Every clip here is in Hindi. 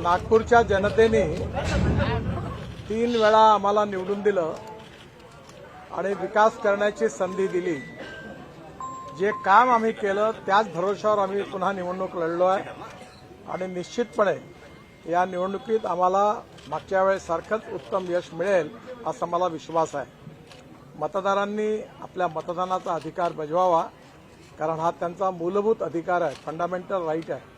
नागपूरच्या जनतेने 3 वेळा आम्हाला निवडून दिलं आणि विकास करण्याची संधी दिली. जे काम आम्ही केलं त्याच भरोशावर आम्ही पुन्हा निवडणूक लढलो आहे आणि निश्चितपणे या निवडणुकीत आम्हाला मागच्या वेळेसारखंच उत्तम यश मिळेल असा मला विश्वास आहे. मतदारांनी आपल्या मतदानाचा अधिकार बजवावा, कारण हा त्यांचा मूलभूत अधिकार आहे, फंडामेंटल राईट आहे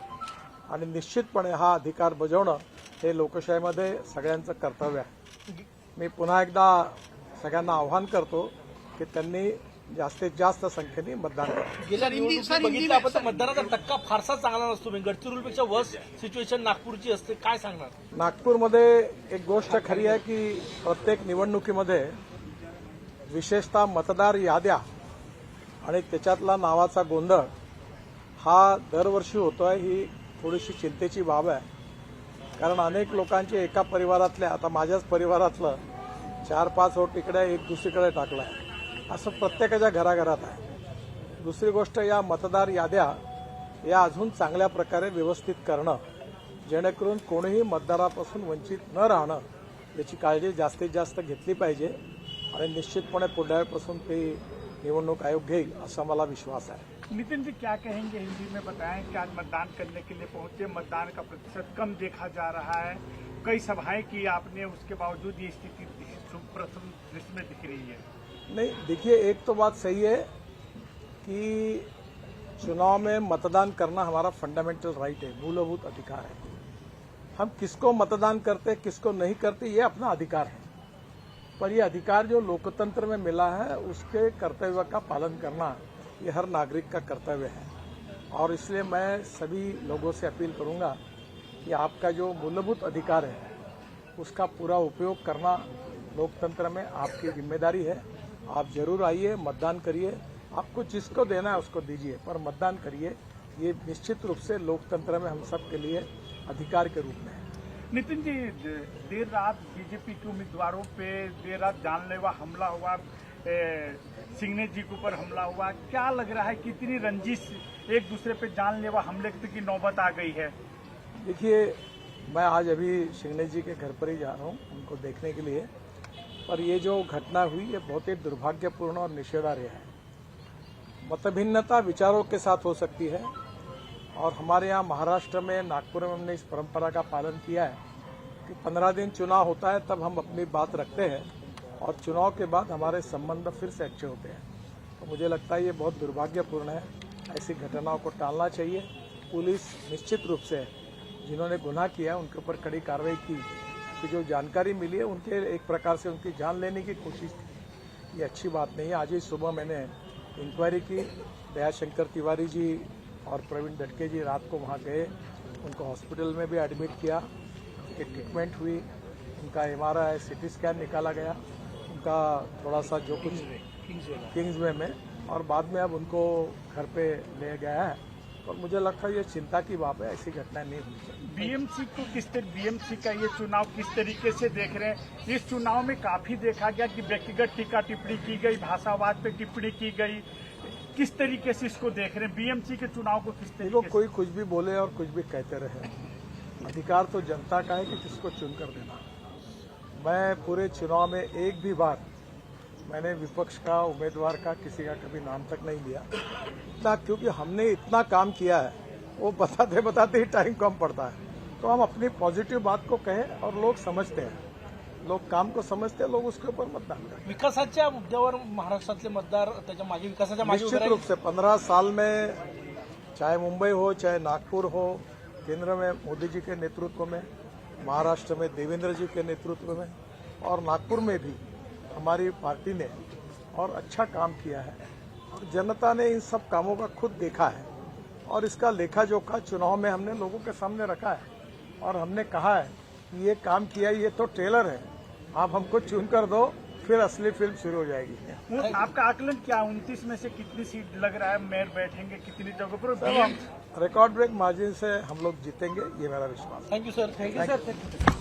आणि निश्चितपणे हा अधिकार बजावणं हे लोकशाहीमध्ये सगळ्यांचं कर्तव्य आहे. मी पुन्हा एकदा सगळ्यांना आवाहन करतो की त्यांनी जास्तीत जास्त संख्येने मतदान करावं. गेल्या निवडणुकीत बघितलं आपण तर मतदानाचा टक्का फारसा चांगला नसतो. गडचिरोलीपेक्षा वर्स्ट सिच्युएशन नागपूरची असते. काय सांगणार? नागपूरमध्ये एक गोष्ट खरी आहे की प्रत्येक निवडणुकीमध्ये विशेषतः मतदार याद्या आणि त्याच्यातला नावाचा गोंधळ हा दरवर्षी होतोय. ही थोडीशी चिंतेची बाब आहे, कारण अनेक लोकांचे एका परिवारातल्या, आता माझ्याच परिवारातलं 4-5 वोट इकडे एक दुसरीकडे टाकलं आहे. असं प्रत्येकाच्या घराघरात आहे. दुसरी गोष्ट, या मतदार याद्या या अजून चांगल्या प्रकारे व्यवस्थित करणं, जेणेकरून कोणीही मतदारापासून वंचित न राहणं याची काळजी जास्तीत जास्त घेतली पाहिजे आणि निश्चितपणे पुढल्या वेळेपासून ते निवडणूक आयोग घेईल असा मला विश्वास आहे. नितिन जी, क्या कहेंगे? हिंदी में बताएं कि आज मतदान करने के लिए पहुंचे, मतदान का प्रतिशत कम देखा जा रहा है, कई सभाएं की आपने, उसके बावजूद ये स्थिति प्रथम दृष्टि में दिख रही है. नहीं, देखिए, एक तो बात सही है कि चुनाव में मतदान करना हमारा फंडामेंटल राइट है, मूलभूत अधिकार है. हम किसको मतदान करते किसको नहीं करते ये अपना अधिकार है, पर ये अधिकार जो लोकतंत्र में मिला है उसके कर्तव्य का पालन करना ये हर नागरिक का कर्तव्य है. और इसलिए मैं सभी लोगों से अपील करूंगा कि आपका जो मूलभूत अधिकार है उसका पूरा उपयोग करना लोकतंत्र में आपकी जिम्मेदारी है. आप जरूर आइए, मतदान करिए, आपको जिसको देना है उसको दीजिए, पर मतदान करिए. ये निश्चित रूप से लोकतंत्र में हम सब के लिए अधिकार के रूप में है. नितिन जी, देर रात बीजेपी के उम्मीदवारों पे देर रात जानलेवा हमला हुआ, सिंघने जी के ऊपर हमला हुआ. क्या लग रहा है, कितनी रंजिश एक दूसरे पे जानलेवा हमले की नौबत आ गई है? देखिए, मैं आज अभी सिंघने जी के घर पर ही जा रहा हूँ उनको देखने के लिए, पर ये जो घटना हुई ये बहुत ही दुर्भाग्यपूर्ण और निषेधार्ह है. मतभिन्नता विचारों के साथ हो सकती है और हमारे यहाँ महाराष्ट्र में, नागपुर में हमने इस परंपरा का पालन किया है कि 15 दिन चुनाव होता है तब हम अपनी बात रखते हैं और चुनाव के बाद हमारे संबंध फिर से अच्छे होते हैं. तो मुझे लगता है ये बहुत दुर्भाग्यपूर्ण है. ऐसी घटनाओं को टालना चाहिए. पुलिस निश्चित रूप से जिन्होंने गुनाह किया उनके ऊपर कड़ी कार्रवाई की. कि जो जानकारी मिली है उनके एक प्रकार से उनकी जान लेने की कोशिश थी, ये अच्छी बात नहीं है. आज ही सुबह मैंने इंक्वायरी की. दयाशंकर तिवारी जी और प्रवीण दटके जी रात को वहाँ गए, उनको हॉस्पिटल में भी एडमिट किया, उनकी ट्रीटमेंट हुई, उनका MRI CT स्कैन निकाला गया, उनका थोड़ा सा जो कुछ किंग्सवे में, और बाद में अब उनको घर पे ले गया है. और मुझे लगता है ये चिंता की बात है, ऐसी घटना नहीं होनी चाहिए. बीएमसी का ये चुनाव किस तरीके से देख रहे हैं? इस चुनाव में काफी देखा गया कि व्यक्तिगत टीका टिप्पणी की गई, भाषावाद पे टिप्पणी की गई. किस तरीके से इसको देख रहे हैं? बीएमसी के चुनाव को किस तरीके से? कोई कुछ भी बोले और कुछ भी कहते रहे, अधिकार तो जनता का है कि किसको चुनकर देना. मैं पूरे चुनाव में एक भी बार मैंने विपक्ष का, उम्मीदवार का, किसी का कभी नाम तक नहीं लिया, क्योंकि हमने इतना काम किया है, वो बताते बताते ही टाइम कम पड़ता है. तो हम अपनी पॉझिटिव्ह बात को कहें और लोग समझते हैं, लोग काम को समझते हैं, लोग उसके ऊपर मतदान करें. विकासाच्या मुद्द्यावर महाराष्ट्रातले मतदार त्याच्या मागे, विकासाच्या मागे निश्चित रूप से 15 साल में, चाहे मुंबई हो चाहे नागपुर हो, केंद्र में मोदी जी के नेतृत्व में, महाराष्ट्र में देवेंद्र जी के नेतृत्व में, और नागपुर में भी हमारी पार्टी ने और अच्छा काम किया है. और जनता ने इन सब कामों का खुद देखा है और इसका लेखा जोखा चुनाव में हमने लोगों के सामने रखा है. और हमने कहा है कि ये काम किया, ये तो ट्रेलर है, आप हमको चुन कर दो, फिर असली फिल्म शुरू हो जाएगी. आपका आकलन क्या, 29 में से कितनी सीट लग रहा है मेयर बैठेंगे, कितनी जगह पर? रिकॉर्ड ब्रेक मार्जिन से हम लोग जीतेंगे, ये मेरा विश्वास. Thank you sir.